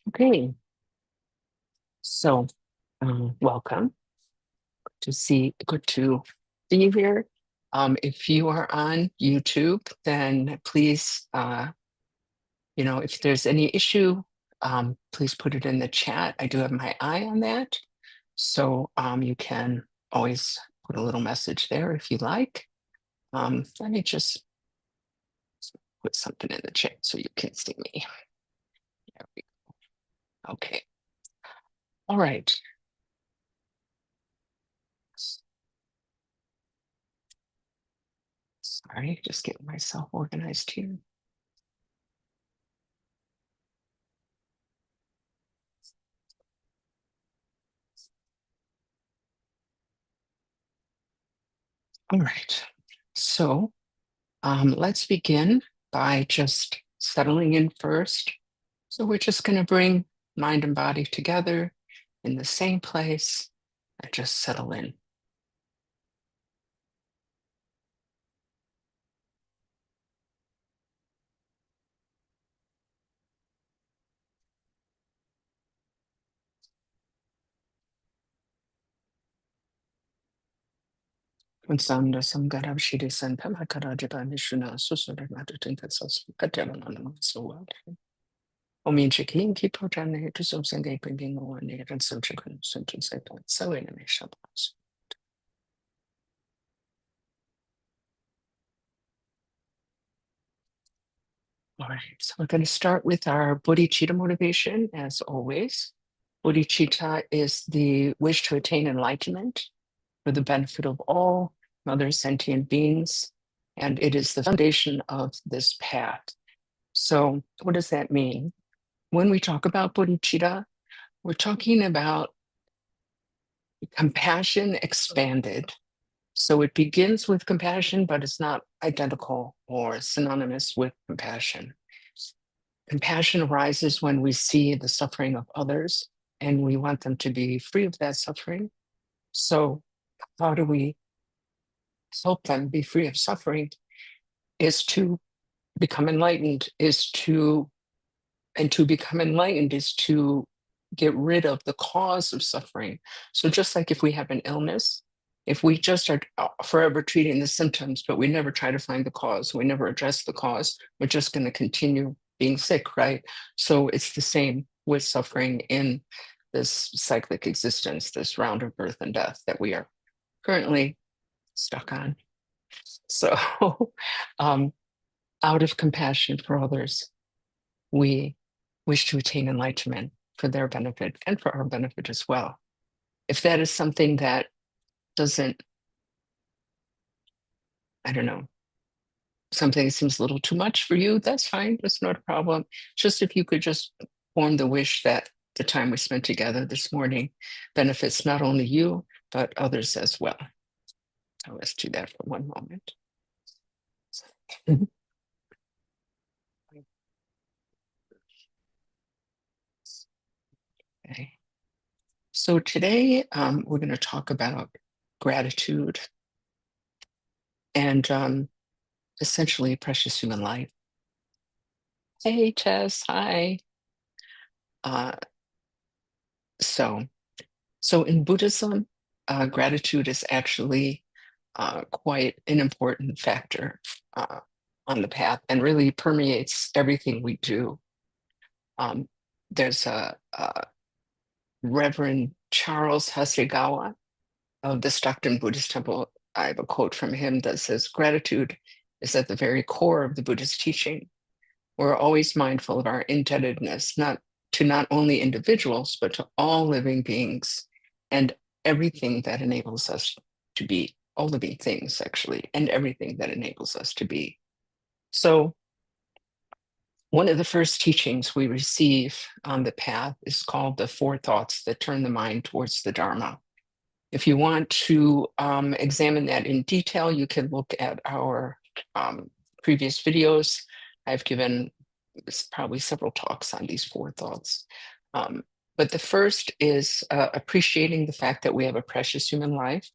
Okay, so welcome. Good to see you here. If you are on YouTube, then please, if there's any issue, please put it in the chat. I do have my eye on that, so you can always put a little message there if you like. Let me just put something in the chat so you can see me. There we go. Okay. All right. Sorry, just getting myself organized here. All right. So let's begin by just settling in first. So we're just going to bring mind and body together in the same place and just settle in. Kunsanda samgarab shiri santam hakarajiba nishuna susura matutinka sosukatyamanana suwa. Omin chikin ki projane to some sangay bringing one near and some chicken sunken setan. So in a nation. All right, so we're going to start with our bodhicitta motivation, as always. Bodhicitta is the wish to attain enlightenment for the benefit of all other sentient beings, and it is the foundation of this path. So what does that mean? When we talk about bodhicitta, we're talking about compassion expanded. So it begins with compassion, but it's not identical or synonymous with compassion. Compassion arises when we see the suffering of others and we want them to be free of that suffering. So how do we help them be free of suffering? Is to become enlightened, and to become enlightened is to get rid of the cause of suffering. So just like if we have an illness, if we just are forever treating the symptoms, but we never try to find the cause, we never address the cause, we're just going to continue being sick, right? So it's the same with suffering in this cyclic existence, this round of birth and death that we are currently stuck on. So out of compassion for others, we wish to attain enlightenment for their benefit and for our benefit as well. If that is something that doesn't, I don't know, something that seems a little too much for you, that's fine. That's not a problem. Just if you could just form the wish that the time we spent together this morning benefits not only you, but others as well. So let's do that for one moment. Okay. So today we're going to talk about gratitude and essentially precious human life. Hey, Tess, hi. So in Buddhism, gratitude is actually quite an important factor on the path and really permeates everything we do. There's a Reverend Charles Hasegawa of the Stockton Buddhist Temple. I have a quote from him that says, "Gratitude is at the very core of the Buddhist teaching. We're always mindful of our indebtedness, not only individuals, but to all living beings and everything that enables us to be, all living things, actually, and everything that enables us to be." So one of the first teachings we receive on the path is called the four thoughts that turn the mind towards the Dharma. If you want to examine that in detail, you can look at our previous videos. I've given probably several talks on these four thoughts. But the first is appreciating the fact that we have a precious human life.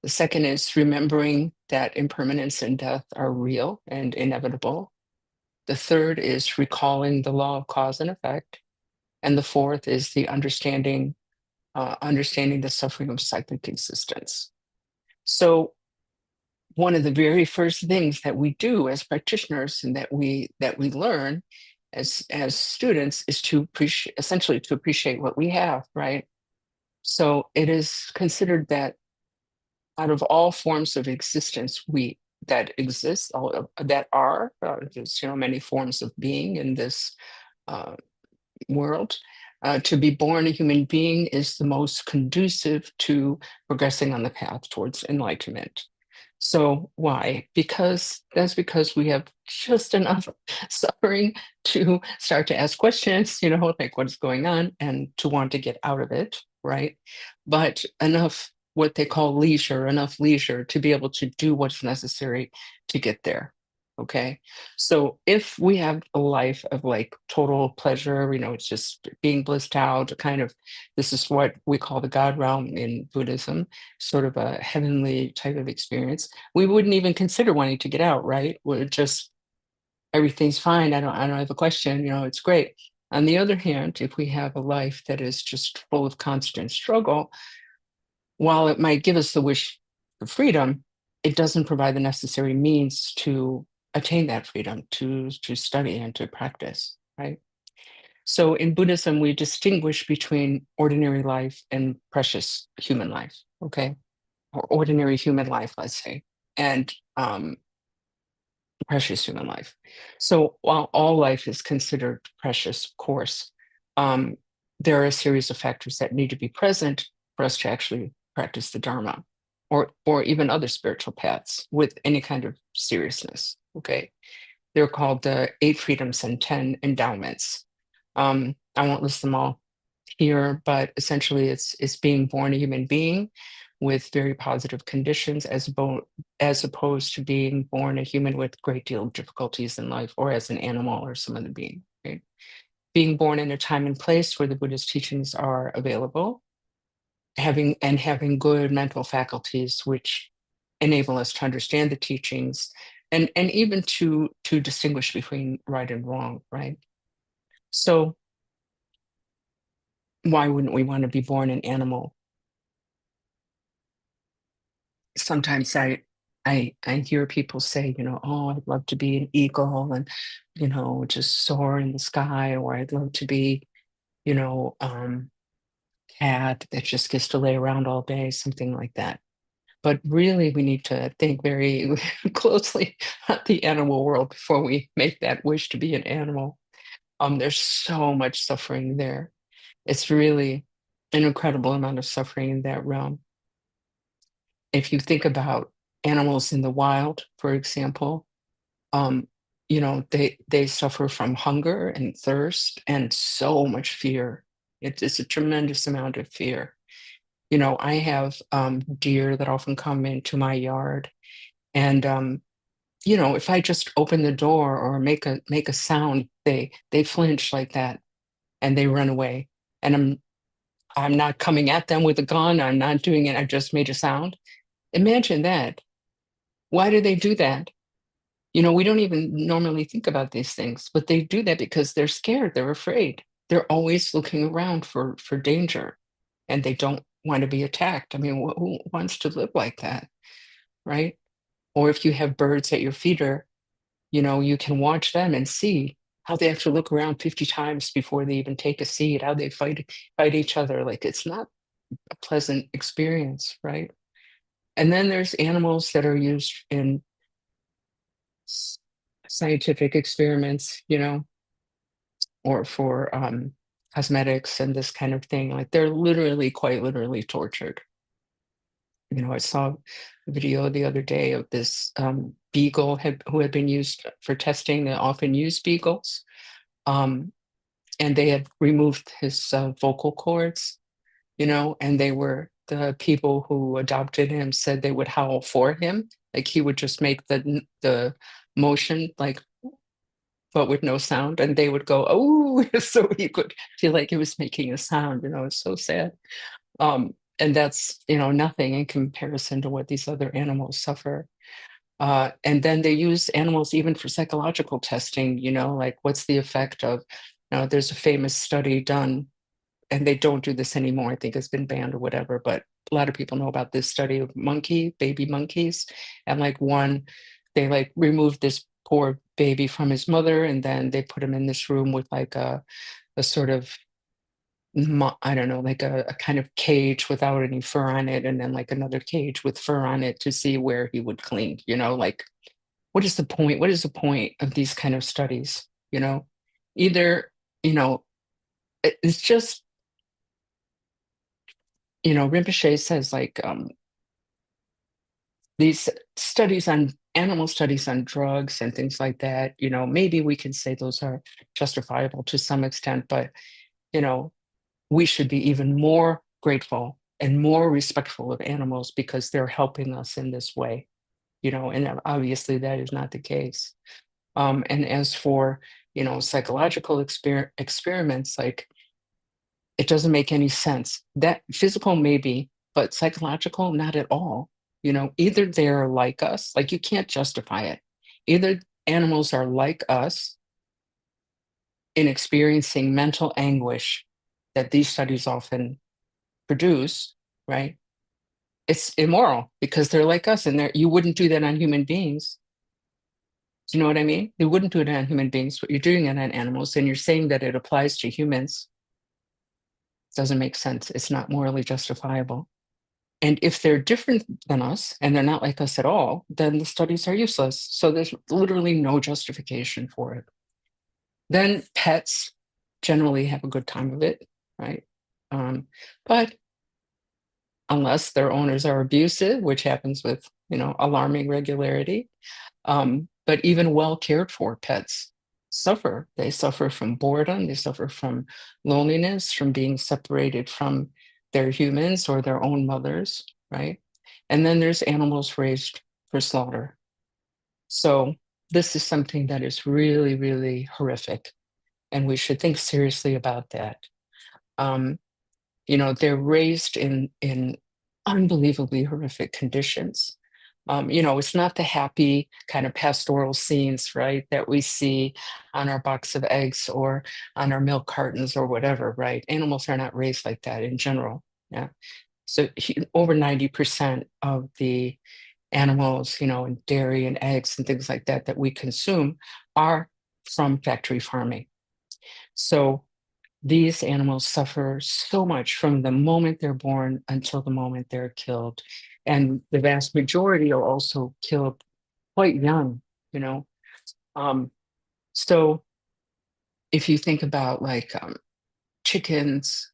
The second is remembering that impermanence and death are real and inevitable. The third is recalling the law of cause and effect. And the fourth is the understanding the suffering of cyclic existence. So one of the very first things that we do as practitioners and that we learn as students is to appreciate, essentially to appreciate what we have, right? So it is considered that out of all forms of existence we that exist, all that are there's many forms of being in this uh, world. To be born a human being is the most conducive to progressing on the path towards enlightenment. So why? Because we have just enough suffering to start to ask questions, like what's going on, and to want to get out of it, right? But enough what they call leisure, enough leisure to be able to do what's necessary to get there. Okay. So if we have a life of like total pleasure, it's just being blissed out, kind of, this is what we call the God realm in Buddhism, sort of a heavenly type of experience, we wouldn't even consider wanting to get out, right? We're just, everything's fine. I don't have a question, it's great. On the other hand, if we have a life that is just full of constant struggle, while it might give us the wish for freedom, it doesn't provide the necessary means to attain that freedom, to study and to practice, right? So in Buddhism, we distinguish between ordinary life and precious human life, okay? Or ordinary human life, let's say, and precious human life. So while all life is considered precious, of course, um, there are a series of factors that need to be present for us to actually practice the Dharma, or even other spiritual paths with any kind of seriousness. Okay, they're called the 8 freedoms and 10 endowments. I won't list them all here, but essentially it's being born a human being with very positive conditions as opposed to being born a human with a great deal of difficulties in life, or as an animal or some other being, right? Being born in a time and place where the Buddhist teachings are available, having good mental faculties which enable us to understand the teachings, and even to distinguish between right and wrong, right? So why wouldn't we want to be born an animal? Sometimes I hear people say, oh, I'd love to be an eagle and, just soar in the sky, or I'd love to be, you know, um, cat that just gets to lay around all day, something like that. But really, we need to think very closely at the animal world before we make that wish to be an animal. There's so much suffering there. It's really an incredible amount of suffering in that realm. If you think about animals in the wild, for example, um, they suffer from hunger and thirst and so much fear. It's a tremendous amount of fear. I have deer that often come into my yard, and if I just open the door or make a sound, they flinch like that and they run away. And I'm not coming at them with a gun. I'm not doing it. I just made a sound. Imagine that. Why do they do that? We don't even normally think about these things, but they do that because they're scared, they're afraid. They're always looking around for danger, and they don't want to be attacked. I mean, who wants to live like that, right? Or if you have birds at your feeder, you can watch them and see how they have to look around 50 times before they even take a seed, how they fight each other. Like, it's not a pleasant experience, right? And then there's animals that are used in scientific experiments, or for cosmetics and this kind of thing. Like, they're literally, quite literally tortured. I saw a video the other day of this beagle who had been used for testing the often used beagles. Um, and they had removed his vocal cords, and the people who adopted him said they would howl for him. Like, he would just make the motion, like, but with no sound, and they would go, oh, so he could feel like he was making a sound. It's so sad. And that's, nothing in comparison to what these other animals suffer. And then they use animals even for psychological testing, like what's the effect of Now, there's a famous study done, and they don't do this anymore. I think it's been banned or whatever, but a lot of people know about this study of baby monkeys. And like they like removed this poor baby from his mother, and then they put him in this room with like a sort of, I don't know, like a kind of cage without any fur on it, and then like another cage with fur on it to see where he would cling, like what is the point? What is the point of these kind of studies? Either, you know, it's just, Rinpoche says like these studies on animal studies on drugs and things like that, maybe we can say those are justifiable to some extent, but, you know, we should be even more grateful and more respectful of animals because they're helping us in this way, and obviously that is not the case. And as for, psychological experiments, like it doesn't make any sense. That physical maybe, but psychological, not at all. Either they're like us, like you can't justify it. Either animals are like us in experiencing mental anguish that these studies often produce, right? It's immoral because they're like us, and you wouldn't do that on human beings. Do you know what I mean? You wouldn't do it on human beings, but you're doing it on animals, and you're saying that it applies to humans. It doesn't make sense. It's not morally justifiable. And if they're different than us and they're not like us at all, then the studies are useless. So there's literally no justification for it. Then pets generally have a good time of it, right? But unless their owners are abusive, which happens with, alarming regularity. But even well cared for pets suffer. They suffer from boredom, they suffer from loneliness, from being separated from their humans or their own mothers, right? And then there's animals raised for slaughter. So this is something that is really, really horrific, and we should think seriously about that. Um, they're raised in unbelievably horrific conditions. It's not the happy kind of pastoral scenes, right, that we see on our box of eggs or on our milk cartons or whatever, right? Animals are not raised like that in general. Yeah. So over 90% of the animals, and dairy and eggs and things like that we consume are from factory farming. So these animals suffer so much from the moment they're born until the moment they're killed. And the vast majority are also killed quite young, you know. Um, so if you think about like chickens,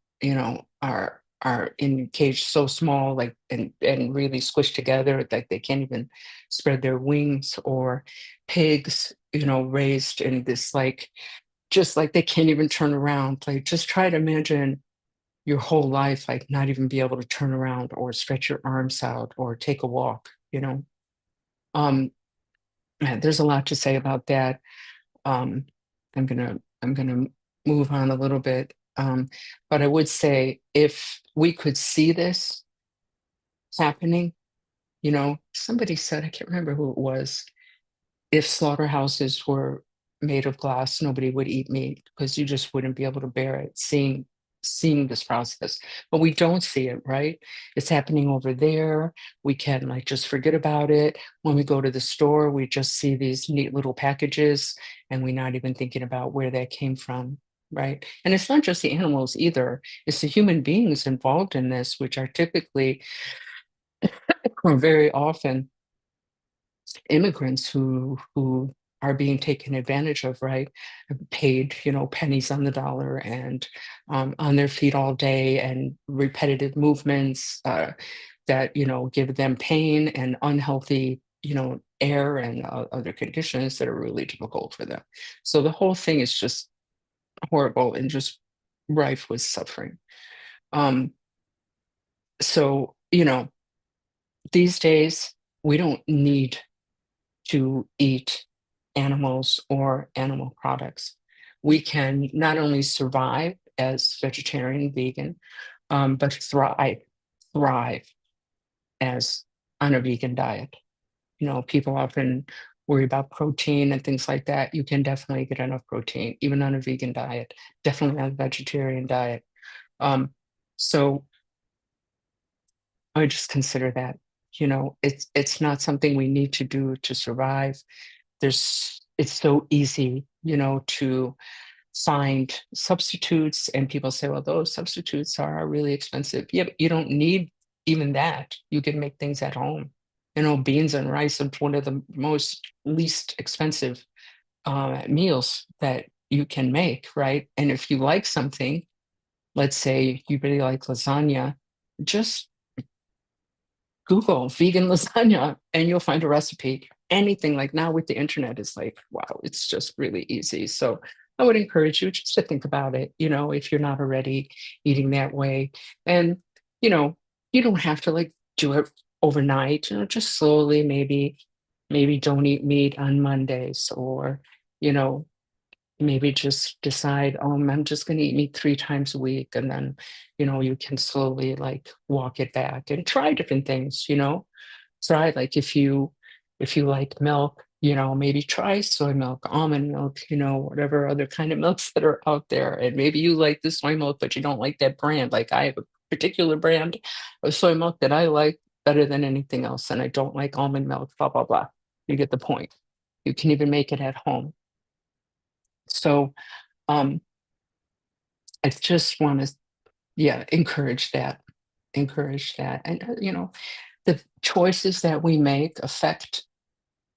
are in cage so small, like and really squished together, like they can't even spread their wings, or pigs, raised in this like just like they can't even turn around. Like just try to imagine your whole life, like not even be able to turn around or stretch your arms out or take a walk. Um, man, there's a lot to say about that. Um, I'm gonna move on a little bit. But I would say if we could see this happening, somebody said, I can't remember who it was, if slaughterhouses were made of glass, nobody would eat meat because you just wouldn't be able to bear it, seeing this process. But we don't see it, right? It's happening over there. We can like just forget about it. When we go to the store, we just see these neat little packages and we're not even thinking about where that came from. Right. And it's not just the animals either. It's the human beings involved in this, which are typically or very often immigrants who are being taken advantage of, right? Paid, pennies on the dollar, and on their feet all day, and repetitive movements that give them pain and unhealthy air and other conditions that are really difficult for them. So the whole thing is just horrible and just rife with suffering. Um, so these days we don't need to eat animals or animal products. We can not only survive as vegetarian, vegan, but thrive as on a vegan diet. People often worry about protein and things like that, you can definitely get enough protein, even on a vegan diet, definitely on a vegetarian diet. So I just consider that, it's not something we need to do to survive. It's so easy, to find substitutes, and people say, well, those substitutes are really expensive. Yeah, but you don't need even that. You can make things at home. Beans and rice are one of the most least expensive meals that you can make, right? And if you like something, let's say you really like lasagna, just Google vegan lasagna and you'll find a recipe. Anything, like now with the internet is like, wow, it's just really easy. So I would encourage you just to think about it, if you're not already eating that way. And, you know, you don't have to like do it overnight, just slowly, maybe don't eat meat on Mondays, or, you know, maybe just decide, oh, I'm just going to eat meat 3 times a week. And then, you can slowly like walk it back and try different things, try, like, if you like milk, maybe try soy milk, almond milk, whatever other kind of milks that are out there. And maybe you like the soy milk, but you don't like that brand. Like, I have a particular brand of soy milk that I like better than anything else, and I don't like almond milk, blah, blah, blah. You get the point. You can even make it at home. So um, I just want to, yeah, encourage that. And, the choices that we make affect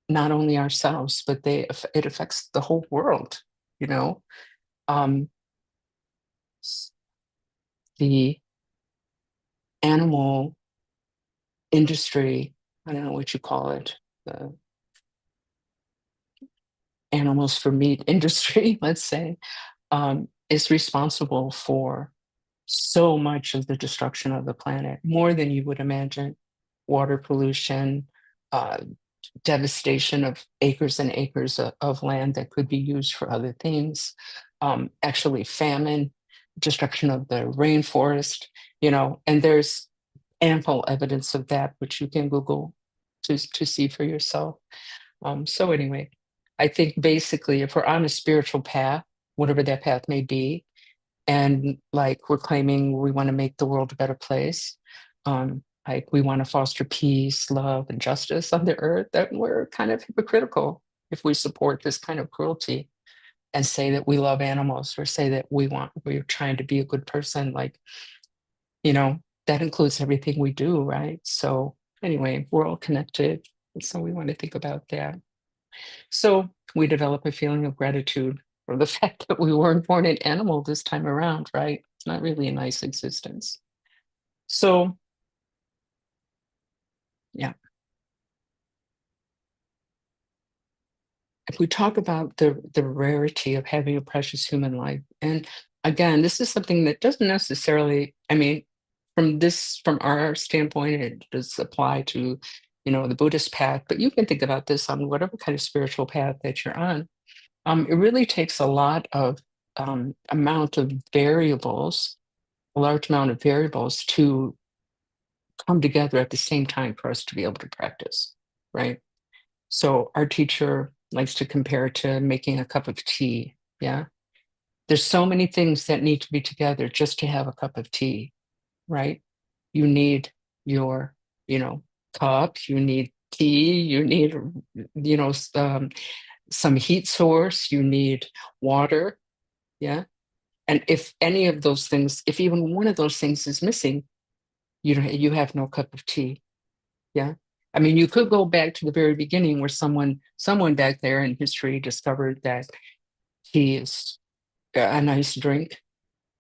not only ourselves, but it affects the whole world, you know. Um, the animal industry, I don't know what you call it, the animals for meat industry, let's say, is responsible for so much of the destruction of the planet, more than you would imagine. Water pollution, uh, devastation of acres and acres of land that could be used for other things, actually famine, destruction of the rainforest, and there's ample evidence of that, which you can Google to see for yourself. So anyway, I think basically if we're on a spiritual path, whatever that path may be, and like we're claiming we want to make the world a better place, like we want to foster peace, love, and justice on the earth, that we're kind of hypocritical if we support this kind of cruelty and say that we love animals, or say that we're trying to be a good person. Like, you know that includes everything we do, right? So anyway, we're all connected, and so we want to think about that. So we develop a feeling of gratitude for the fact that we weren't born an animal this time around, right? It's not really a nice existence. So, yeah, if we talk about the rarity of having a precious human life, and again, this is something that doesn't necessarily, I mean, from our standpoint, it does apply to, the Buddhist path, but you can think about this on whatever kind of spiritual path that you're on. It really takes a lot of amount of variables, a large amount of variables to come together at the same time for us to be able to practice, right? So our teacher likes to compare it to making a cup of tea. Yeah. There's so many things that need to be together just to have a cup of tea, right? You need your, you know, cup, you need tea, you need, some heat source, you need water. Yeah. And if any of those things, if even one of those things is missing, you have no cup of tea. Yeah. I mean, you could go back to the very beginning where someone back there in history discovered that tea is a nice drink.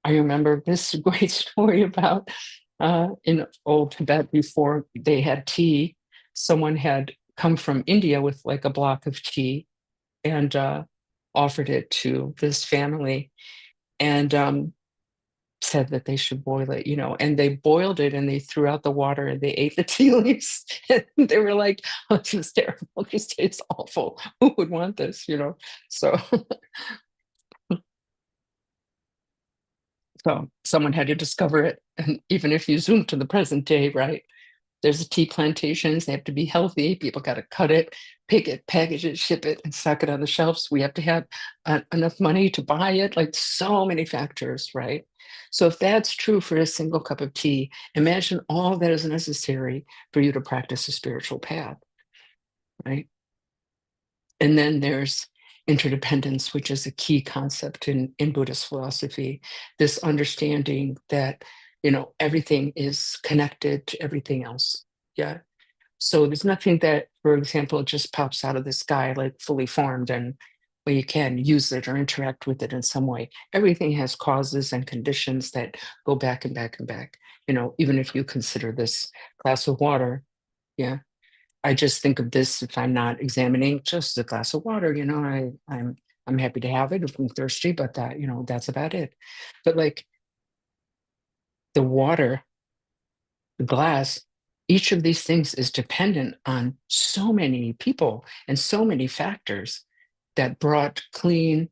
I remember this great story about in old Tibet, before they had tea, someone had come from India with like a block of tea and offered it to this family, and said that they should boil it, and they boiled it and they threw out the water and they ate the tea leaves. And they were like, oh, this is terrible. This tastes awful. Who would want this, So, so someone had to discover it. And even if you zoom to the present day, right, There's tea plantations. They have to be healthy. People got to cut it, pick it, package it, ship it, and stock it on the shelves. We have to have enough money to buy it. Like so many factors, right? So if that's true for a single cup of tea, imagine all that is necessary for you to practice a spiritual path, right? And then there's interdependence, which is a key concept in Buddhist philosophy. This understanding that, everything is connected to everything else. Yeah. So there's nothing that, for example, just pops out of the sky like fully formed and well, you can use it or interact with it in some way. Everything has causes and conditions that go back and back and back. Even if you consider this glass of water, yeah, I just think of this if I'm not examining just a glass of water, I'm happy to have it if I'm thirsty, but that's about it. But like the water, the glass, each of these things is dependent on so many people and so many factors that brought clean,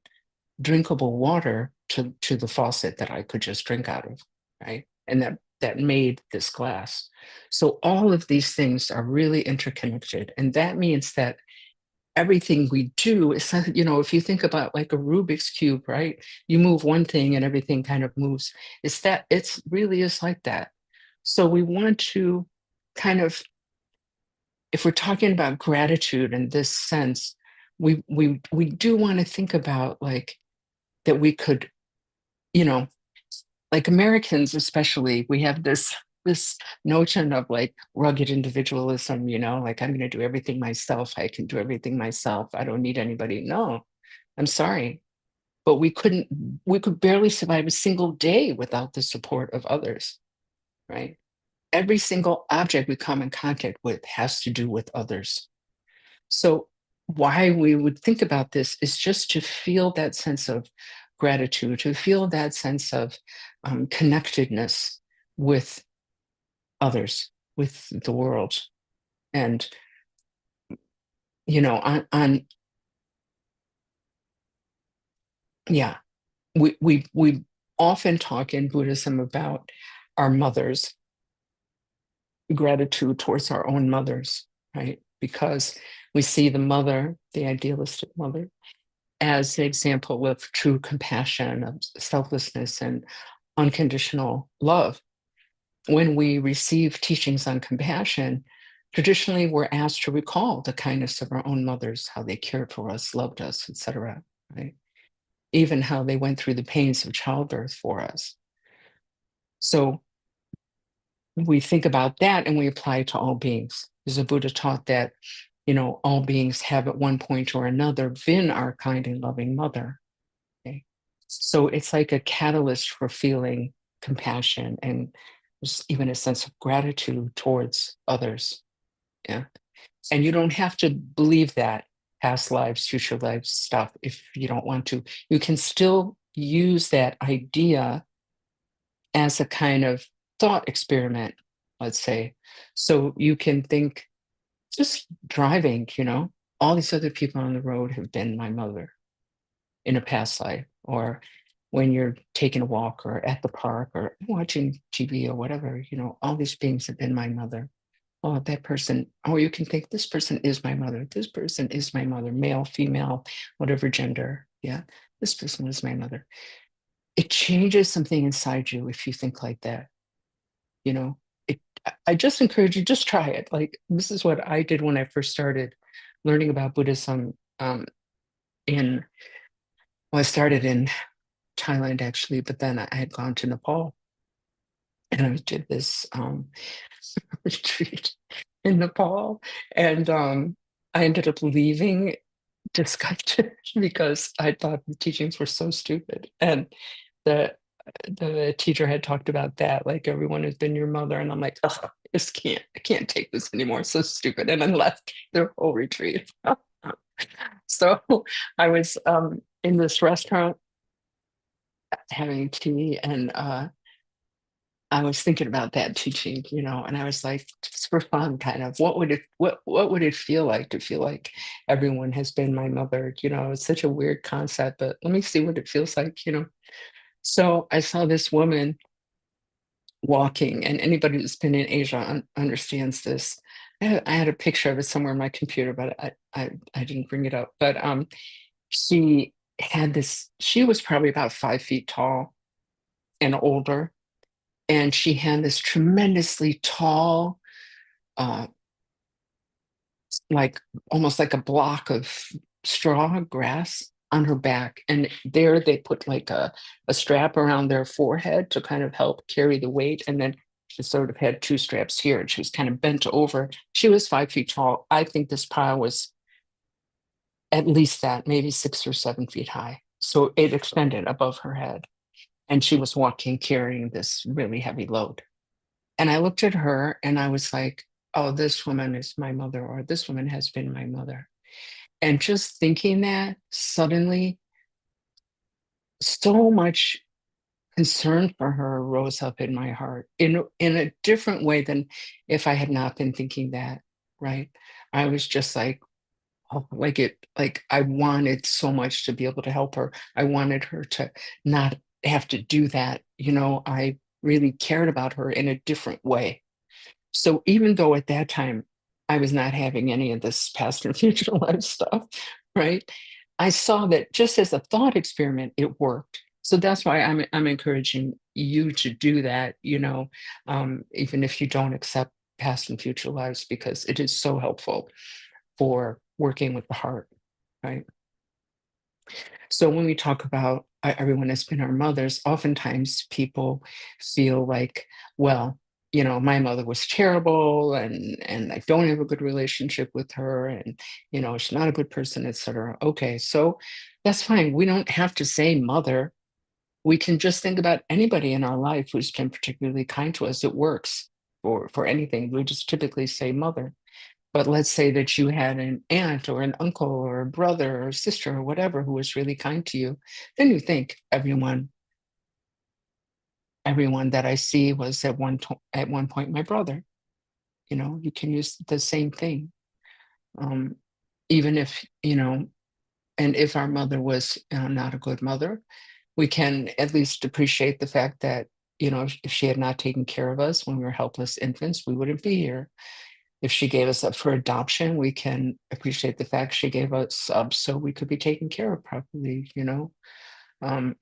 drinkable water to the faucet that I could just drink out of, right? And that made this glass. So all of these things are really interconnected. And that means that everything we do is, if you think about like a Rubik's Cube, right? You move one thing and everything kind of moves. It's really is like that. So we want to kind of, if we're talking about gratitude in this sense, we do want to think about like that we could, you know, like Americans especially, we have this notion of like rugged individualism, like I'm going to do everything myself. I can do everything myself. I don't need anybody. No, I'm sorry. But we could barely survive a single day without the support of others, right? Every single object we come in contact with has to do with others. So why we would think about this is just to feel that sense of gratitude, to feel that sense of connectedness with others, with the world. And, on yeah, we often talk in Buddhism about our mothers, gratitude towards our own mothers, right? Because we see the mother, the idealistic mother, as an example of true compassion, of selflessness, and unconditional love. When we receive teachings on compassion, traditionally we're asked to recall the kindness of our own mothers, how they cared for us, loved us, etc. Right? Even how they went through the pains of childbirth for us. So we think about that and we apply it to all beings. Because the Buddha taught that, all beings have at one point or another been our kind and loving mother. Okay? So it's like a catalyst for feeling compassion and even a sense of gratitude towards others. Yeah. And you don't have to believe that past lives, future lives stuff if you don't want to. You can still use that idea as a kind of thought experiment, let's say. So you can think, just driving, all these other people on the road have been my mother in a past life, or when you're taking a walk or at the park or watching TV or whatever, all these beings have been my mother. Oh, that person, or you can think this person is my mother. This person is my mother, male, female, whatever gender. Yeah, this person is my mother. It changes something inside you if you think like that. You know, it, I just encourage you, just try it. Like this is what I did when I first started learning about Buddhism. In well, I started in Thailand actually, but then I had gone to Nepal and I did this retreat in Nepal, and I ended up leaving disgusted because I thought the teachings were so stupid, and the the teacher had talked about that, like everyone has been your mother, and I'm like, oh, I can't take this anymore. It's so stupid, and I left the whole retreat. So I was in this restaurant having tea, and I was thinking about that teaching, and I was like, just for fun, kind of, what would it feel like to feel like everyone has been my mother? It's such a weird concept, but let me see what it feels like. So I saw this woman walking, and anybody who's been in Asia understands this. I had a picture of it somewhere on my computer, but I didn't bring it up. But she had this. She was probably about 5 feet tall and older, and she had this tremendously tall, uh, like almost like a block of straw grass on her back. And there they put like a strap around their forehead to kind of help carry the weight. And then she sort of had two straps here, and she was kind of bent over. She was 5 feet tall. I think this pile was at least that, maybe 6 or 7 feet high. So it extended above her head. And she was walking, carrying this really heavy load. And I looked at her and I was like, oh, this woman is my mother, or this woman has been my mother. And just thinking that, suddenly so much concern for her rose up in my heart in a different way than if I had not been thinking that, right? I was just like, oh, like I wanted so much to be able to help her. I wanted her to not have to do that. I really cared about her in a different way. So even though at that time I was not having any of this past and future life stuff, right? I saw that just as a thought experiment, it worked. So that's why I'm encouraging you to do that, even if you don't accept past and future lives, because it is so helpful for working with the heart, right? So when we talk about everyone has been our mothers, oftentimes people feel like, well, my mother was terrible, and I don't have a good relationship with her, and she's not a good person, etc. Okay, so that's fine. We don't have to say mother. We can just think about anybody in our life who's been particularly kind to us. It works for anything. We just typically say mother. But let's say that you had an aunt or an uncle or a brother or sister or whatever who was really kind to you. Then you think everyone that I see was at one point my brother. You can use the same thing. Um, Even if, and if our mother was not a good mother, we can at least appreciate the fact that, if she had not taken care of us when we were helpless infants, we wouldn't be here. If she gave us up for adoption, we can appreciate the fact she gave us up so we could be taken care of properly. Um,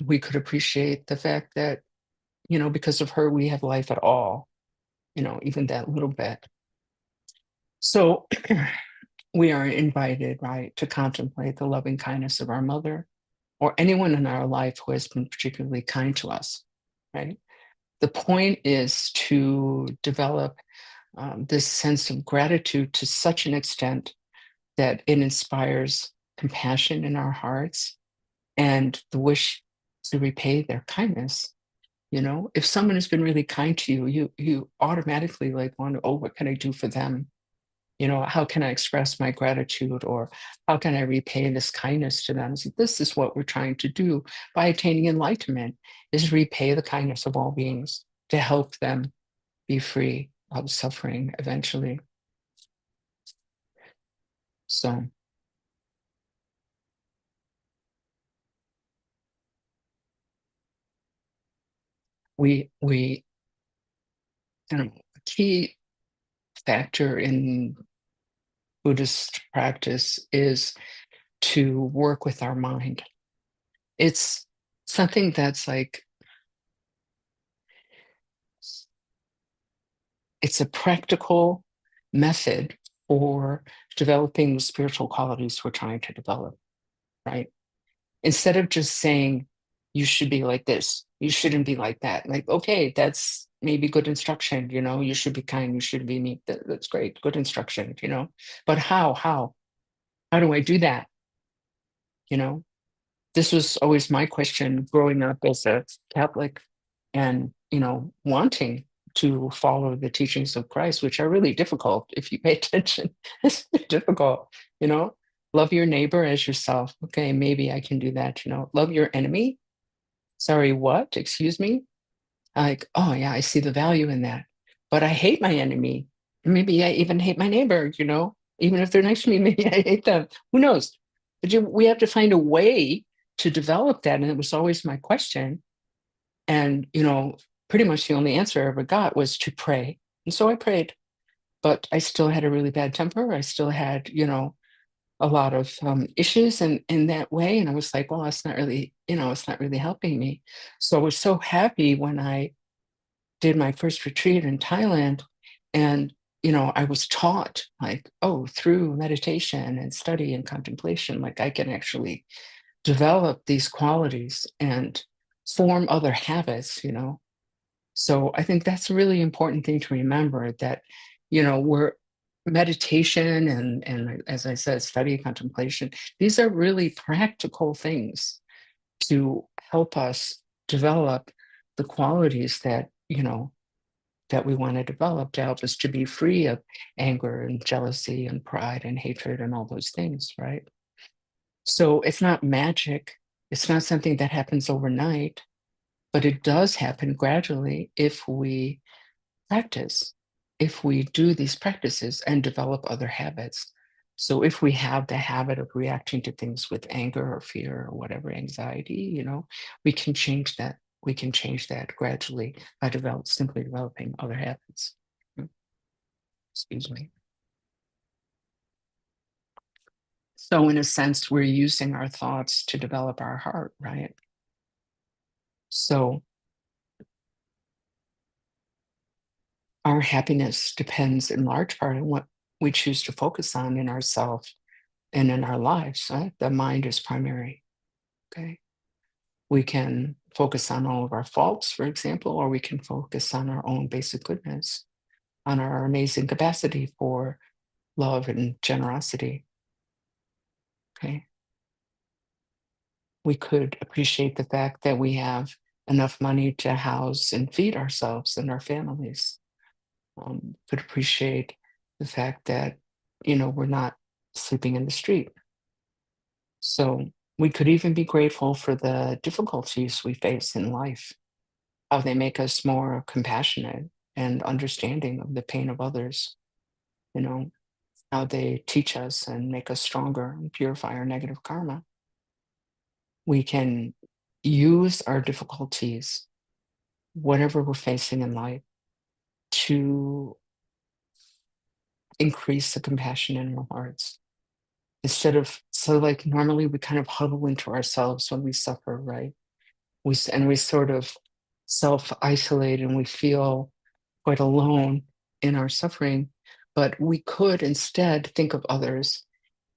we could appreciate the fact that, because of her, we have life at all, even that little bit. So we are invited, right, to contemplate the loving kindness of our mother or anyone in our life who has been particularly kind to us, right? The point is to develop this sense of gratitude to such an extent that it inspires compassion in our hearts and the wish to repay their kindness. If someone has been really kind to you, you automatically like want to, oh, what can I do for them? How can I express my gratitude, or how can I repay this kindness to them? So this is what we're trying to do by attaining enlightenment, is repay the kindness of all beings to help them be free of suffering eventually. So we a key factor in Buddhist practice is to work with our mind. It's something that's like, it's a practical method for developing the spiritual qualities we're trying to develop, right? Instead of just saying, you should be like this, you shouldn't be like that. Like, okay, that's maybe good instruction, you should be kind, you should be meek. That's great, good instruction, But how do I do that? This was always my question growing up as a Catholic, and, wanting to follow the teachings of Christ, which are really difficult if you pay attention. It's difficult, you know. Love your neighbor as yourself. Okay, maybe I can do that, Love your enemy. Sorry, what? Excuse me? Like, oh yeah, I see the value in that. But I hate my enemy. Maybe I even hate my neighbor, Even if they're nice to me, maybe I hate them. Who knows? But we have to find a way to develop that. And it was always my question. And, pretty much the only answer I ever got was to pray. And so I prayed, but I still had a really bad temper. I still had, a lot of issues in that way. And I was like, well, it's not really, it's not really helping me. So I was so happy when I did my first retreat in Thailand. And, I was taught like, oh, through meditation and study and contemplation, like I can actually develop these qualities and form other habits. So I think that's a really important thing to remember that, we're meditation and as I said, study contemplation, these are really practical things to help us develop the qualities that we want to develop to help us to be free of anger and jealousy and pride and hatred and all those things, right? So it's not magic. It's not something that happens overnight, but it does happen gradually if we practice, if we do these practices and develop other habits. So if we have the habit of reacting to things with anger or fear or whatever, anxiety, we can change that. We can change that gradually by simply developing other habits. Mm, Excuse me. So in a sense, we're using our thoughts to develop our heart, right? So our happiness depends in large part on what we choose to focus on in ourselves and in our lives, right? The mind is primary. Okay. We can focus on all of our faults, for example, or we can focus on our own basic goodness, on our amazing capacity for love and generosity. Okay. We could appreciate the fact that we have enough money to house and feed ourselves and our families. Could appreciate the fact that, we're not sleeping in the street. So we could even be grateful for the difficulties we face in life, how they make us more compassionate and understanding of the pain of others, you know, how they teach us and make us stronger and purify our negative karma. We can use our difficulties, whatever we're facing in life, to increase the compassion in our hearts. Instead of, so like normally we kind of huddle into ourselves when we suffer, right? We sort of self isolate and we feel quite alone in our suffering, but we could instead think of others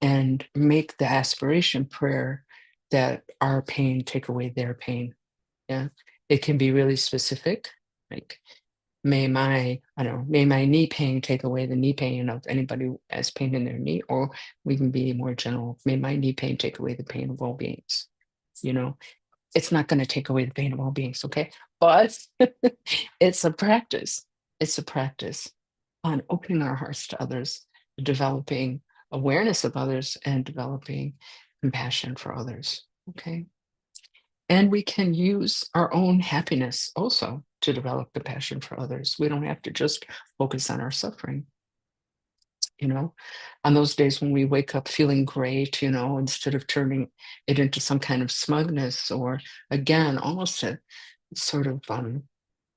and make the aspiration prayer that our pain take away their pain. Yeah. It can be really specific, like may my knee pain take away the knee pain of anybody who has pain in their knee, or we can be more general, may my knee pain take away the pain of all beings. You know, it's not going to take away the pain of all beings, okay? But it's a practice. It's a practice on opening our hearts to others, developing awareness of others, and developing compassion for others, okay? And we can use our own happiness also to develop compassion for others. We don't have to just focus on our suffering. On those days when we wake up feeling great, instead of turning it into some kind of smugness or again, almost a sort of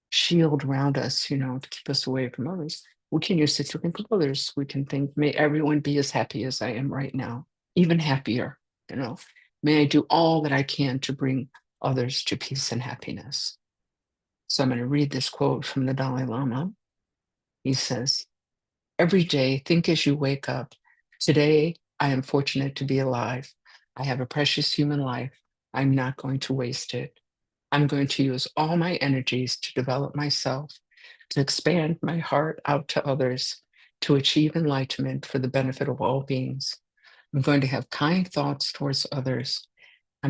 shield around us, to keep us away from others, we can use it to think of others. We can think, may everyone be as happy as I am right now, even happier, you know. May I do all that I can to bring others to peace and happiness. So I'm going to read this quote from the Dalai Lama. He says, every day, think as you wake up. Today, I am fortunate to be alive. I have a precious human life. I'm not going to waste it. I'm going to use all my energies to develop myself, to expand my heart out to others, to achieve enlightenment for the benefit of all beings. I'm going to have kind thoughts towards others. I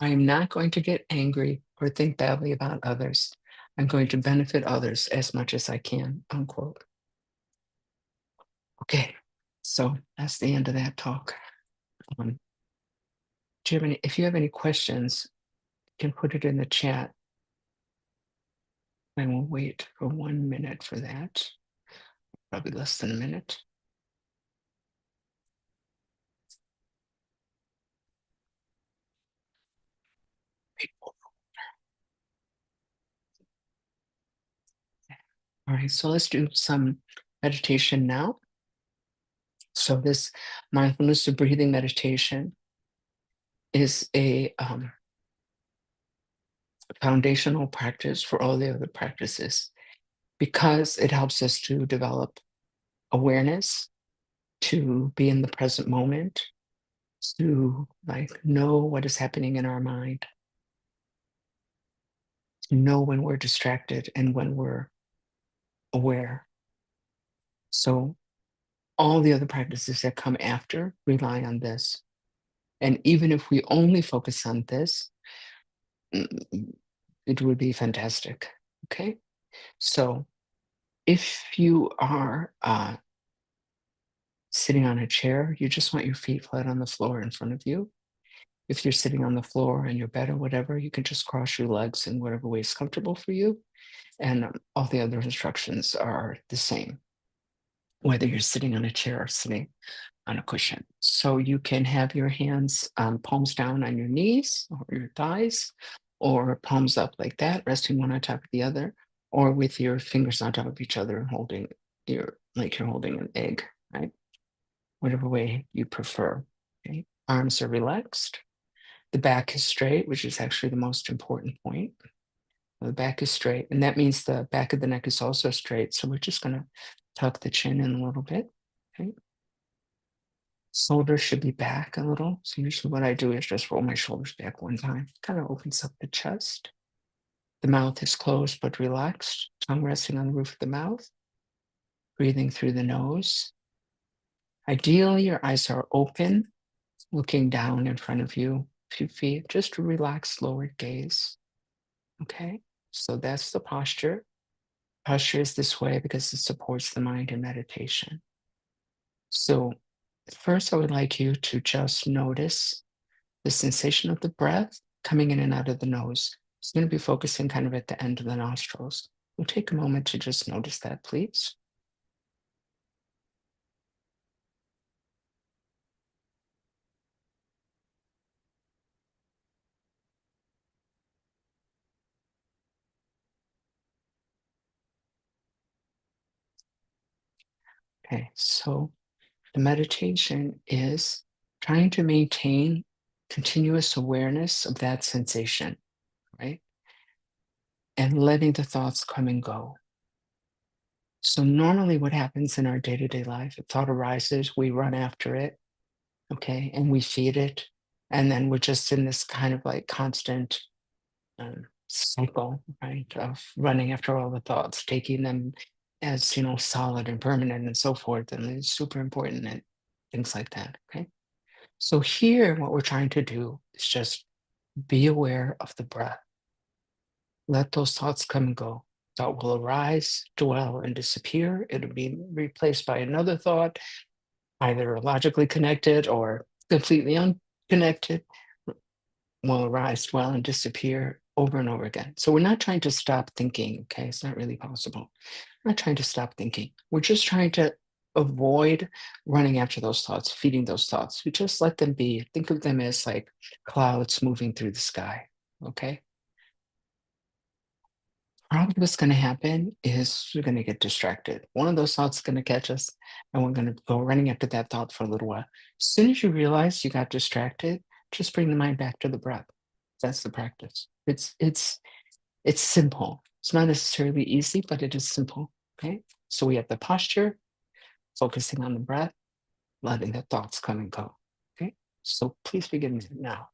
am not going to get angry or think badly about others. I'm going to benefit others as much as I can, unquote. Okay, so that's the end of that talk. If you have any questions, you can put it in the chat. I will wait for 1 minute for that, probably less than a minute. All right, so let's do some meditation now. So this mindfulness of breathing meditation is a foundational practice for all the other practices because it helps us to develop awareness, to be in the present moment, to like know what is happening in our mind, to know when we're distracted and when we're aware. So all the other practices that come after rely on this. And even if we only focus on this, it would be fantastic. Okay. So if you are sitting on a chair, you just want your feet flat on the floor in front of you. If you're sitting on the floor in your bed or whatever, you can just cross your legs in whatever way is comfortable for you. And all the other instructions are the same, whether you're sitting on a chair or sitting on a cushion. So you can have your hands palms down on your knees or your thighs, or palms up like that, resting one on top of the other, or with your fingers on top of each other and holding like you're holding an egg, right? Whatever way you prefer. Okay. Arms are relaxed. The back is straight, which is actually the most important point. The back is straight, and that means the back of the neck is also straight. So we're just going to tuck the chin in a little bit. Okay. Shoulders should be back a little. So usually what I do is just roll my shoulders back one time. Kind of opens up the chest. The mouth is closed but relaxed. Tongue resting on the roof of the mouth. Breathing through the nose. Ideally, your eyes are open, looking down in front of you a few feet. Just a relaxed lowered gaze. Okay, so that's the posture. Posture is this way because it supports the mind in meditation. So first, I would like you to just notice the sensation of the breath coming in and out of the nose. It's going to be focusing kind of at the end of the nostrils. We'll take a moment to just notice that, please. Okay, so the meditation is trying to maintain continuous awareness of that sensation, right? And letting the thoughts come and go. So normally what happens in our day-to-day life, if thought arises, we run after it, okay, and we feed it. And then we're just in this kind of like constant cycle, right, of running after all the thoughts, taking them as, solid and permanent and so forth, and it's super important and things like that, okay? So here, what we're trying to do is just be aware of the breath. Let those thoughts come and go. Thought will arise, dwell, and disappear. It'll be replaced by another thought, either logically connected or completely unconnected, will arise, dwell, and disappear over and over again. So we're not trying to stop thinking, okay? It's not really possible. We're not trying to stop thinking. We're just trying to avoid running after those thoughts, feeding those thoughts. We just let them be. Think of them as like clouds moving through the sky, okay? Probably what's going to happen is we're going to get distracted. One of those thoughts is going to catch us, and we're going to go running after that thought for a little while. As soon as you realize you got distracted, just bring the mind back to the breath. That's the practice. It's simple. It's not necessarily easy, but it is simple. Okay. So we have the posture, focusing on the breath, letting the thoughts come and go. Okay. So please begin now.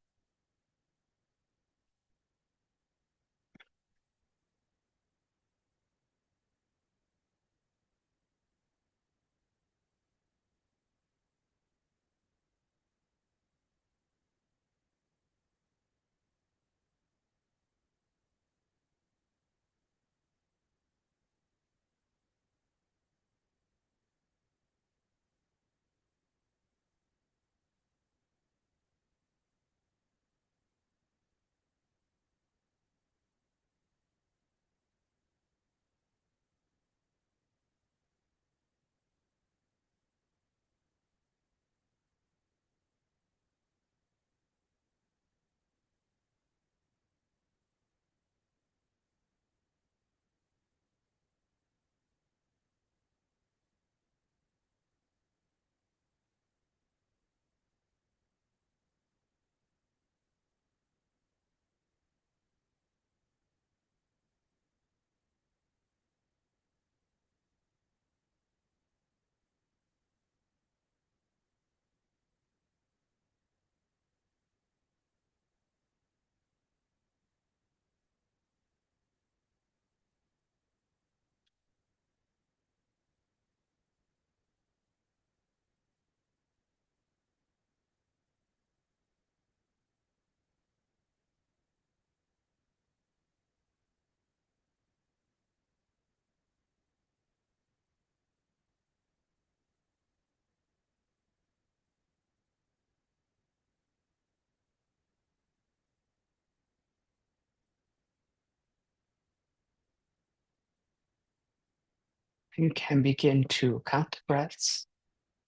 You can begin to count the breaths,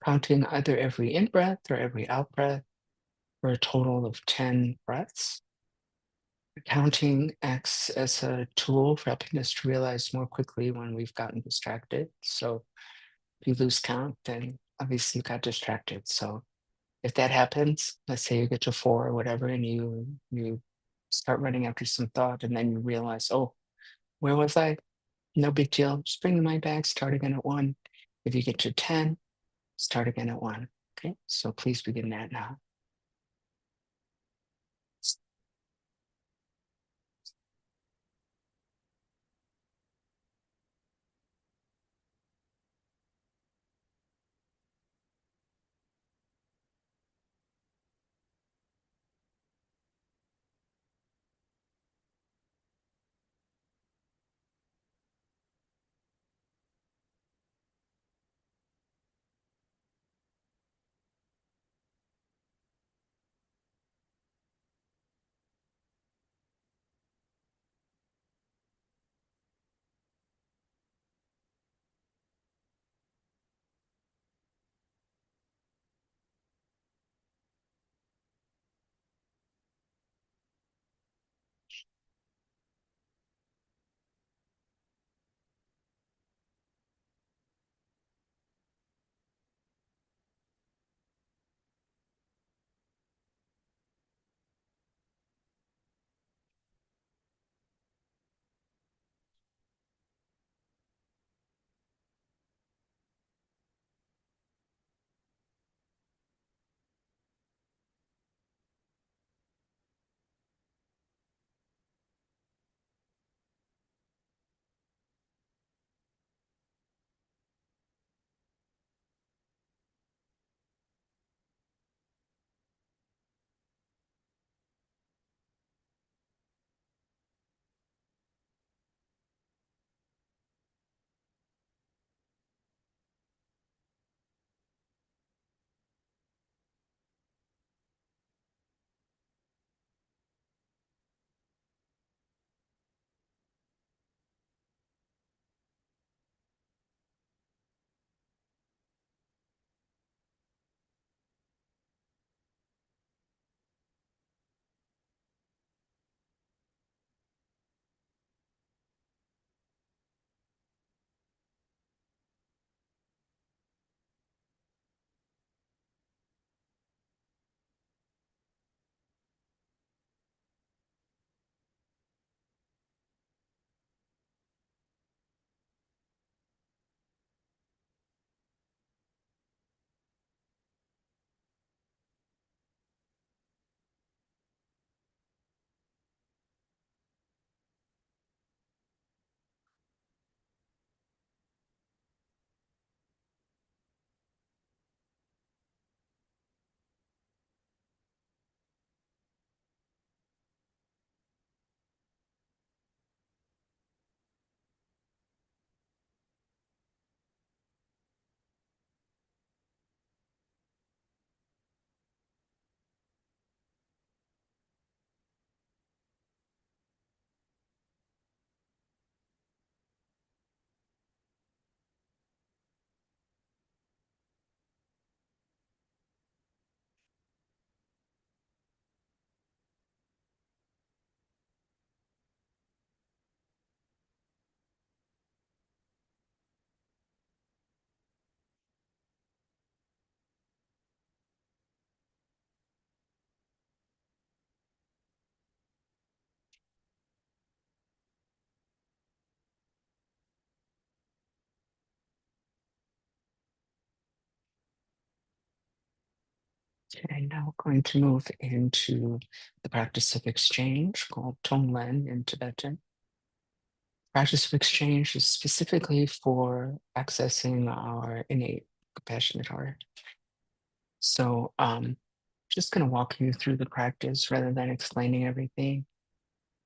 counting either every in breath or every out breath for a total of 10 breaths. Counting acts as a tool for helping us to realize more quickly when we've gotten distracted. So if you lose count, then obviously you got distracted. So if that happens, let's say you get to 4 or whatever, and you start running after some thought, and then you realize, oh, where was I? No big deal. Just bring the mind back, start again at 1. If you get to 10, start again at 1. Okay, so please begin that now. Okay, now we're going to move into the practice of exchange called Tonglen in Tibetan. Practice of exchange is specifically for accessing our innate compassionate heart. So just going to walk you through the practice rather than explaining everything.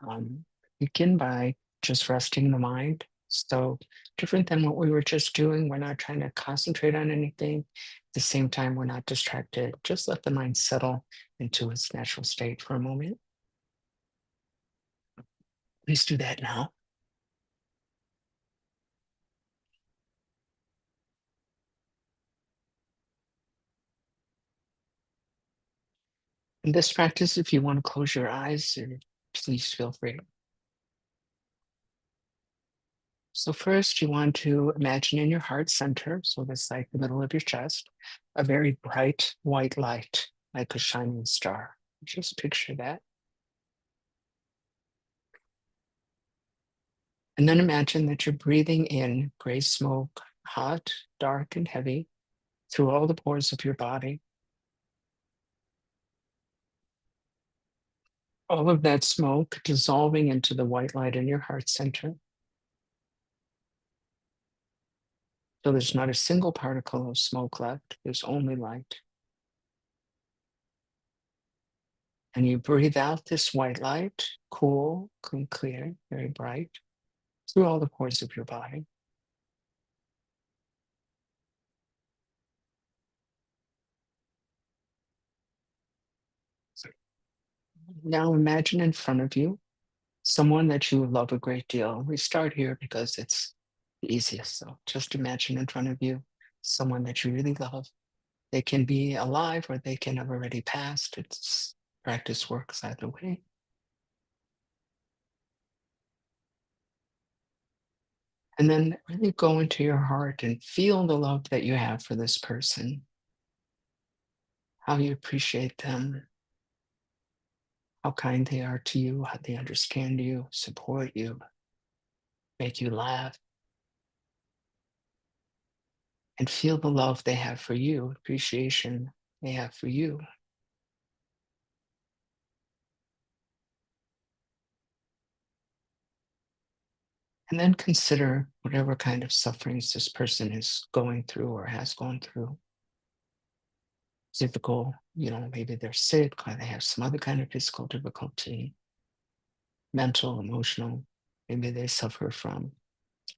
Um, Begin by just resting the mind. So different than what we were just doing, we're not trying to concentrate on anything. At the same time, we're not distracted. Just let the mind settle into its natural state for a moment. Please do that now. In this practice, if you want to close your eyes, please feel free. So first, you want to imagine in your heart center, so that's like the middle of your chest, a very bright white light, like a shining star. Just picture that. And then imagine that you're breathing in gray smoke, hot, dark, and heavy, through all the pores of your body. All of that smoke dissolving into the white light in your heart center. So there's not a single particle of smoke left, there's only light. And you breathe out this white light, cool, clear, very bright, through all the pores of your body. Now imagine in front of you someone that you love a great deal. We start here because it's the easiest. So just imagine in front of you someone that you really love. They can be alive or they can have already passed. It's practice works either way. And then really go into your heart and feel the love that you have for this person, how you appreciate them, how kind they are to you, how they understand you, support you, make you laugh, and feel the love they have for you, appreciation they have for you. And then consider whatever kind of sufferings this person is going through or has gone through. Physical, maybe they're sick or they have some other kind of physical difficulty, mental, emotional. Maybe they suffer from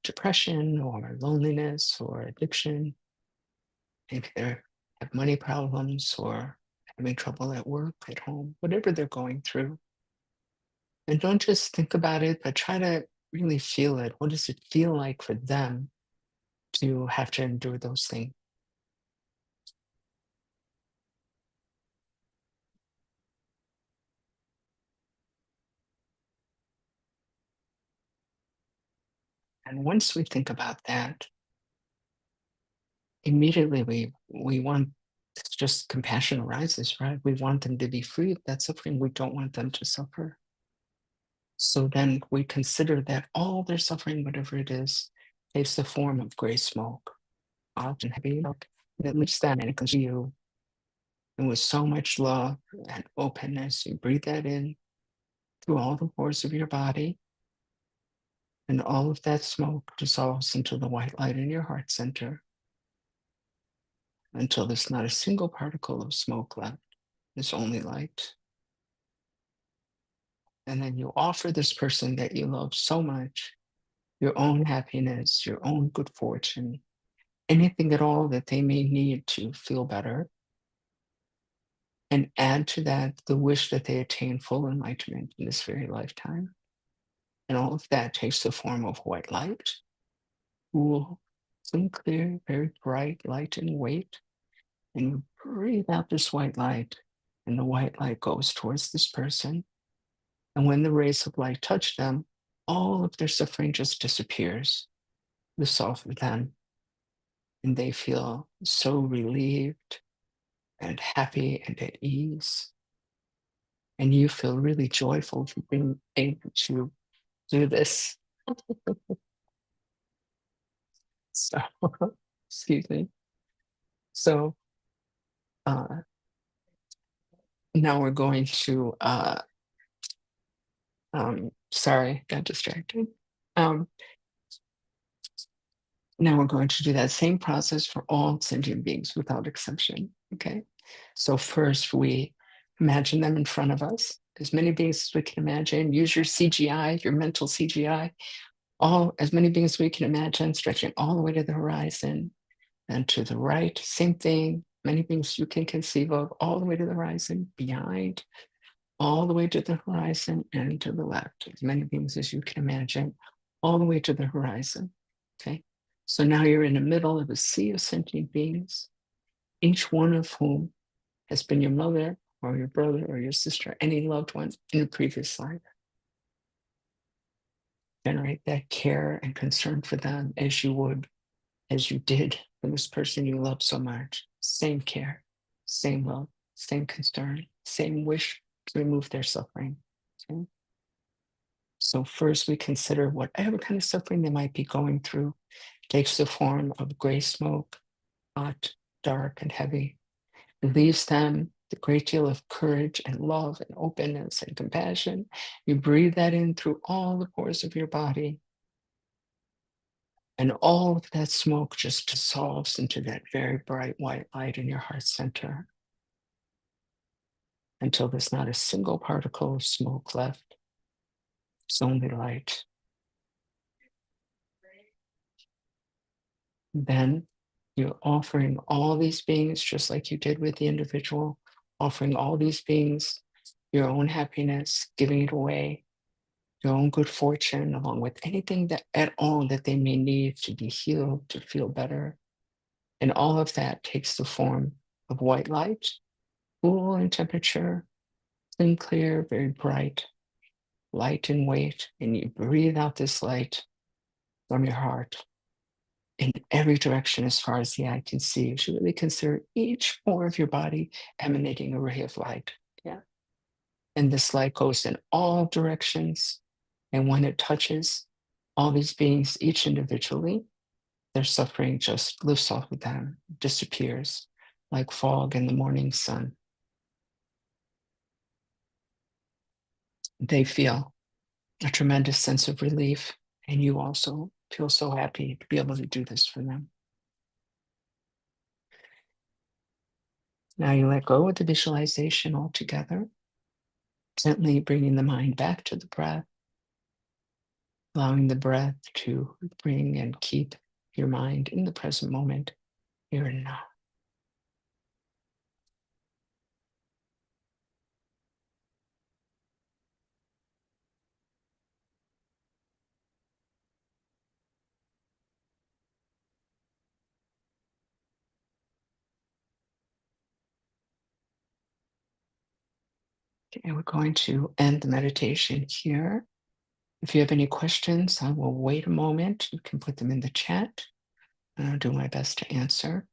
depression or loneliness or addiction. Maybe they have money problems or having trouble at work, at home, whatever they're going through. And don't just think about it, but try to really feel it. What does it feel like for them to have to endure those things? And once we think about that, immediately we want, it's just compassion arises, right? We want them to be free of that suffering. We don't want them to suffer. So then we consider that all their suffering, whatever it is, takes the form of gray smoke, hot and heavy, and it leaves that and it comes to you. And with so much love and openness, you breathe that in through all the pores of your body. And all of that smoke dissolves into the white light in your heart center until there's not a single particle of smoke left. There's only light. And then you offer this person that you love so much your own happiness, your own good fortune, anything at all that they may need to feel better. And add to that the wish that they attain full enlightenment in this very lifetime. And all of that takes the form of white light, cool, clear, very bright light and weight. And you breathe out this white light, and the white light goes towards this person. And when the rays of light touch them, all of their suffering just disappears, dissolves with them. And they feel so relieved and happy and at ease. And you feel really joyful for being able to do this. So, excuse me. So now we're going to, sorry, got distracted. Now we're going to do that same process for all sentient beings without exception, okay? So first we imagine them in front of us, as many beings as we can imagine. Use your CGI, your mental CGI, as many beings as we can imagine, stretching all the way to the horizon and to the right, same thing, many beings you can conceive of, all the way to the horizon, behind, all the way to the horizon, and to the left, as many beings as you can imagine, all the way to the horizon, okay? So now you're in the middle of a sea of sentient beings, each one of whom has been your mother, or your brother or your sister, any loved one in a previous life. Generate that care and concern for them as you did for this person you love so much. Same care, same love, same concern, same wish to remove their suffering. Okay? So first we consider whatever kind of suffering they might be going through takes the form of gray smoke, hot, dark, and heavy. It leaves them a great deal of courage and love and openness and compassion. You breathe that in through all the pores of your body. And all of that smoke just dissolves into that very bright white light in your heart center until there's not a single particle of smoke left. It's only light. Then you're offering all these beings, just like you did with the individual, offering all these beings your own happiness, giving it away, your own good fortune, along with anything that at all that they may need to be healed, to feel better. And all of that takes the form of white light, cool in temperature, clean, clear, very bright, light in weight. And you breathe out this light from your heart in every direction as far as the eye can see. You should really consider each pore of your body emanating a ray of light. Yeah. And this light goes in all directions. And when it touches all these beings, each individually, their suffering just lifts off of them, disappears like fog in the morning sun. They feel a tremendous sense of relief, and you also feel so happy to be able to do this for them. Now you let go of the visualization altogether, gently bringing the mind back to the breath, allowing the breath to bring and keep your mind in the present moment, here and now. Okay, we're going to end the meditation here. If you have any questions, I will wait a moment. You can put them in the chat, and I'll do my best to answer.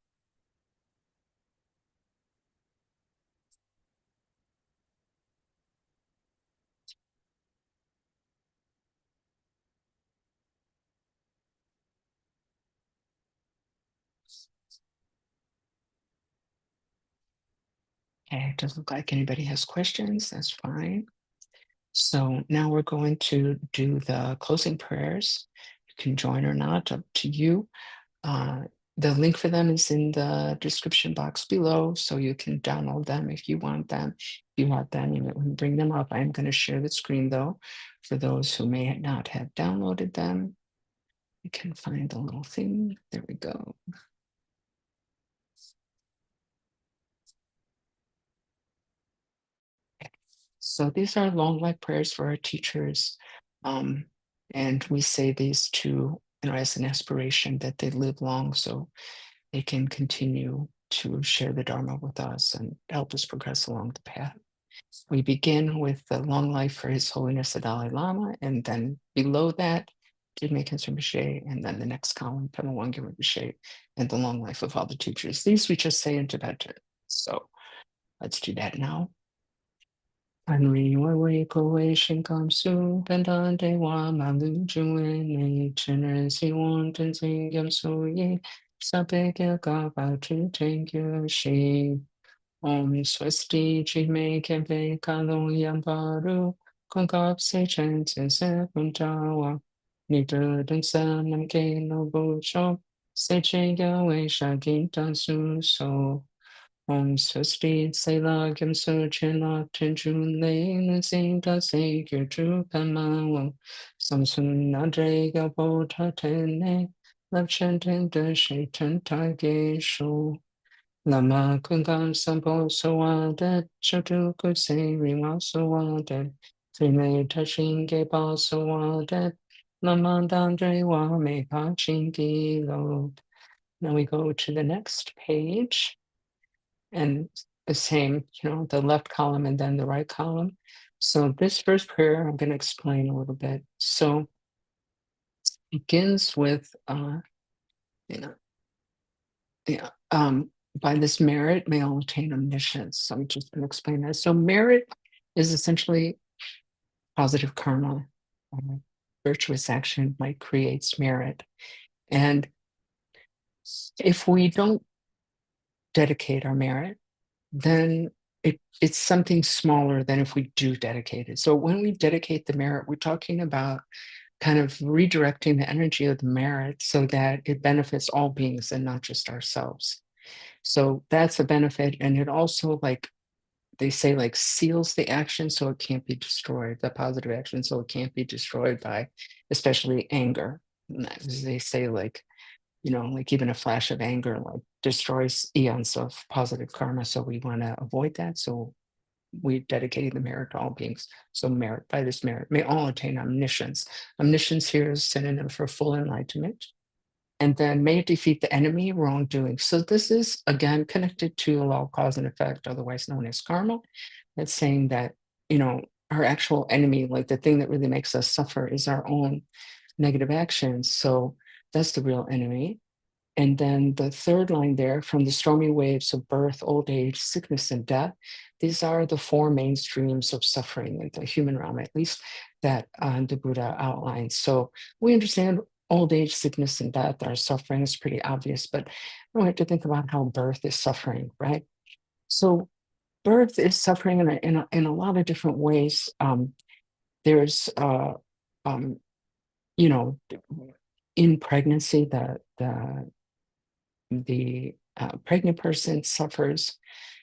Okay, it doesn't look like anybody has questions. That's fine. So now we're going to do the closing prayers. You can join or not, up to you. The link for them is in the description box below, so you can download them if you want them. If you want them, you can bring them up. I'm going to share the screen, though, for those who may not have downloaded them. You can find the little thing. There we go. So these are long life prayers for our teachers. And we say these to, as an aspiration that they live long so they can continue to share the Dharma with us and help us progress along the path. We begin with the long life for His Holiness the Dalai Lama, and then below that, Jigme Khyentse Rinpoche, and then the next column, Palmo Rybicki, and the long life of all the teachers. These we just say in Tibetan. So let's do that now. Henry Wei Wei Shin Kam Su Pendan De Wa Malu Juan Chen Ren Si Won Ten Sing Yam Su Yi Sape Gya Ga Ba Tu Thank you Shi Om Swasti Jigme Kempe Kalong Yam Paru Kong Kap Se Chen Tse Se Pun Jawa Nita Den San Nam Ke No Bo Chok Se Chen Ya Wei Sha Gin Dan Su So Om Swasti Sela Gam So Chen La Ten Chun Lei Nun Sing Da Se Kyu Chu Pan Ma Wang Sam Sun Na Dre Ga Bo Ta Ten Ne Lap Chen Ten De She Ten Ta Ge Shu Lama Kun Gam Sampo So Wa De Chotu Ku Se Ring Wa So Wa De Three Me Ta Shin Ge Ba So Wa De Lama Dan Dre Wa Me Pa Chin Gi Lo. Now we go to the next page. And the same, the left column and then the right column. So this first prayer, I'm going to explain a little bit. So it begins with, you know, yeah, by this merit may all attain omniscience. So I'm just going to explain that. So merit is essentially positive karma. Virtuous action like creates merit. And if we don't dedicate our merit, then it's something smaller than if we do dedicate it. So when we dedicate the merit, we're talking about kind of redirecting the energy of the merit so that it benefits all beings and not just ourselves. So that's a benefit. And it also, like they say, like seals the action so it can't be destroyed, the positive action, so it can't be destroyed by especially anger. They say, like, like even a flash of anger like destroys eons of positive karma. So we want to avoid that. So we dedicate the merit to all beings. So merit, by this merit, may all attain omniscience. Omniscience here is synonym for full enlightenment. And then may it defeat the enemy, wrongdoing. So this is again connected to law of cause and effect, otherwise known as karma. That's saying that, our actual enemy, like the thing that really makes us suffer, is our own negative actions. So that's the real enemy. And then the third line there, from the stormy waves of birth, old age, sickness, and death, these are the four main streams of suffering in the human realm, at least that the Buddha outlines. So we understand old age, sickness, and death are suffering. It's pretty obvious, but we have to think about how birth is suffering, right? So birth is suffering in a lot of different ways. There's, you know, in pregnancy, the pregnant person suffers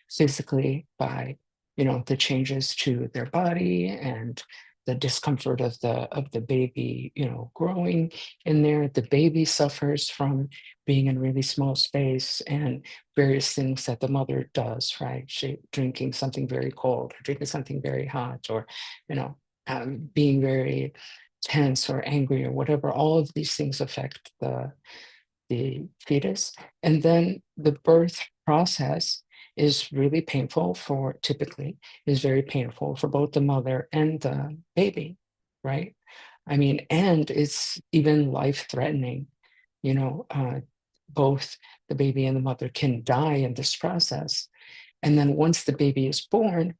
physically by the changes to their body and the discomfort of the baby growing in there. The baby suffers from being in really small space and various things that the mother does, right? She drinking something very cold or drinking something very hot, or being very tense or angry or whatever. All of these things affect the fetus. And then the birth process is really painful typically is very painful for both the mother and the baby, right? I mean, and it's even life-threatening. Both the baby and the mother can die in this process. And then once the baby is born,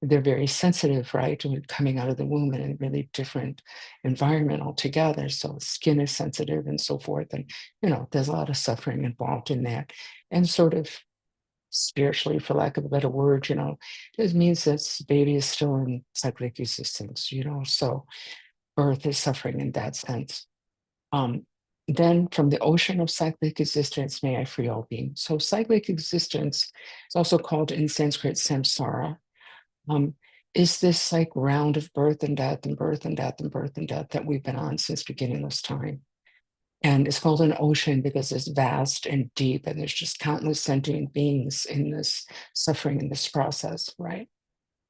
they're very sensitive, right, to it coming out of the womb in a really different environment altogether. So skin is sensitive and so forth. And, there's a lot of suffering involved in that. And sort of spiritually, for lack of a better word, it means that baby is still in cyclic existence, so birth is suffering in that sense. Then from the ocean of cyclic existence, may I free all beings. So cyclic existence is also called in Sanskrit samsara. Is this like round of birth and death and birth and death and birth and death that we've been on since beginningless time. And it's called an ocean because it's vast and deep, and there's just countless sentient beings in this suffering, in this process, right?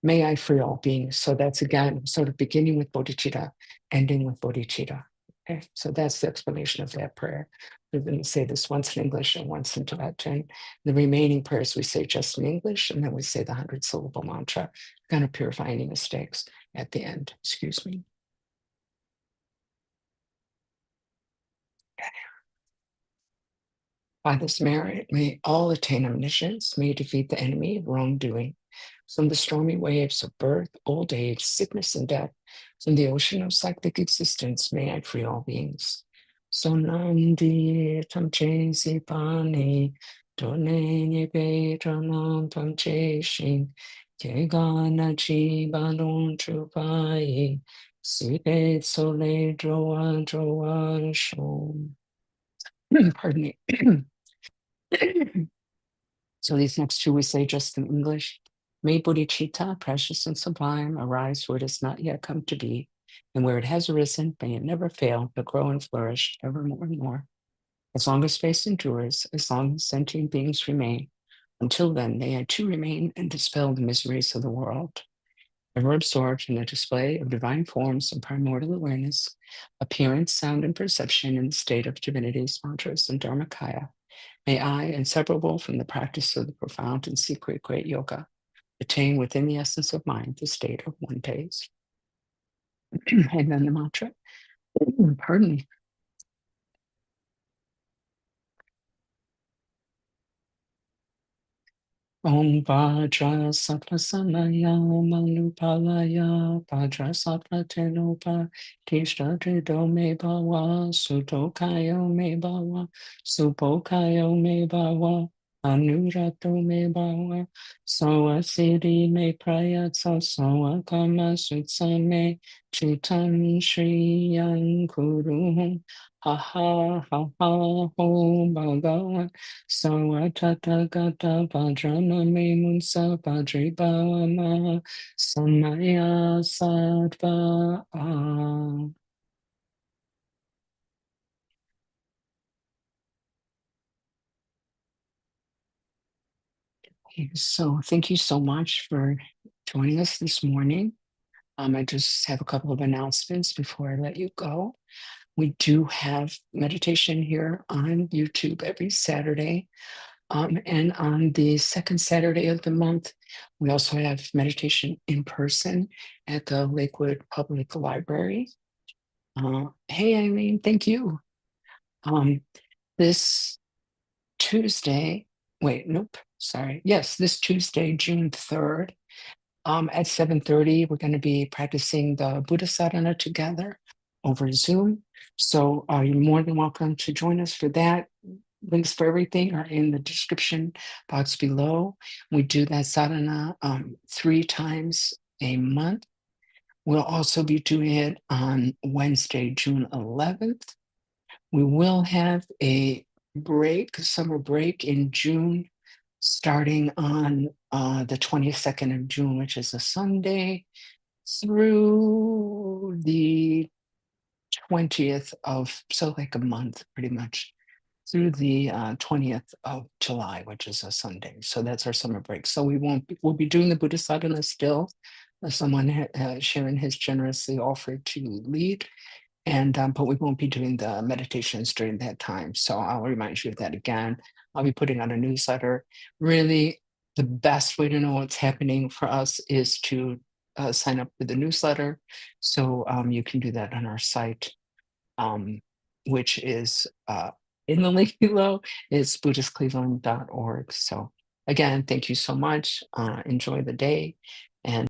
May I free all beings. So that's again sort of beginning with bodhicitta, ending with bodhicitta. Okay, so that's the explanation of that prayer. We're going to say this once in English and once in Tibetan. The remaining prayers we say just in English, and then we say the 100-syllable mantra, kind of purify any mistakes at the end. Excuse me. By this merit, may all attain omniscience, may defeat the enemy of wrongdoing. From the stormy waves of birth, old age, sickness, and death, from the ocean of cyclic existence, may I free all beings. So Nandi Tamche Sipani, Tone Nipe Tranam Tamche Shing, Kegana Chi Balon Trupai, Sipe Sole Droa Droa Shom. Pardon me. So these next two we say just in English. May bodhicitta, precious and sublime, arise where it has not yet come to be, and where it has arisen, may it never fail, but grow and flourish ever more and more. As long as space endures, as long as sentient beings remain, until then may I too remain and dispel the miseries of the world. Ever absorbed in the display of divine forms of primordial awareness, appearance, sound, and perception in the state of divinities, mantras, and dharmakaya, May I, inseparable from the practice of the profound and secret great yoga, attain within the essence of mind the state of one pace. And then the mantra, pardon me. Om Vajra Sattva Samaya Manupalaya Vajra Sattva Tenupa Tishta Trido Me Bhava Sutokayo Me Bhava Supokayo Me Bhava Anurato Me Bhava Soa Siddhi Me Prayatsa Soa Kama Sutsa Me Chitam Shriyam Kuru Ha ha ha ha ho Bhagavan Sawatata gata vajrana me munsa vajri bhavama samaya sattva. So thank you so much for joining us this morning. I just have a couple of announcements before I let you go. We do have meditation here on YouTube every Saturday. And on the second Saturday of the month, we also have meditation in person at the Lakewood Public Library. Hey, Eileen, thank you. This Tuesday, wait, nope, sorry. Yes, this Tuesday, June 3rd, at 7:30, we're going to be practicing the Buddha Sadhana together over Zoom. So you're more than welcome to join us for that. Links for everything are in the description box below. We do that sadhana 3 times a month. We'll also be doing it on Wednesday, June 11th. We will have a summer break in June, starting on the 22nd of June, which is a Sunday, through the 20th of, so like a month pretty much, through the 20th of July, which is a Sunday. So that's our summer break. So we'll be doing the Buddha Sadhana still. Someone Sharon has generously offered to lead, and but we won't be doing the meditations during that time. So I'll remind you of that again. I'll be putting out a newsletter. Really, the best way to know what's happening for us is to sign up for the newsletter. So you can do that on our site, which is in the link below. It's buddhistcleveland.org. So again, thank you so much. Enjoy the day.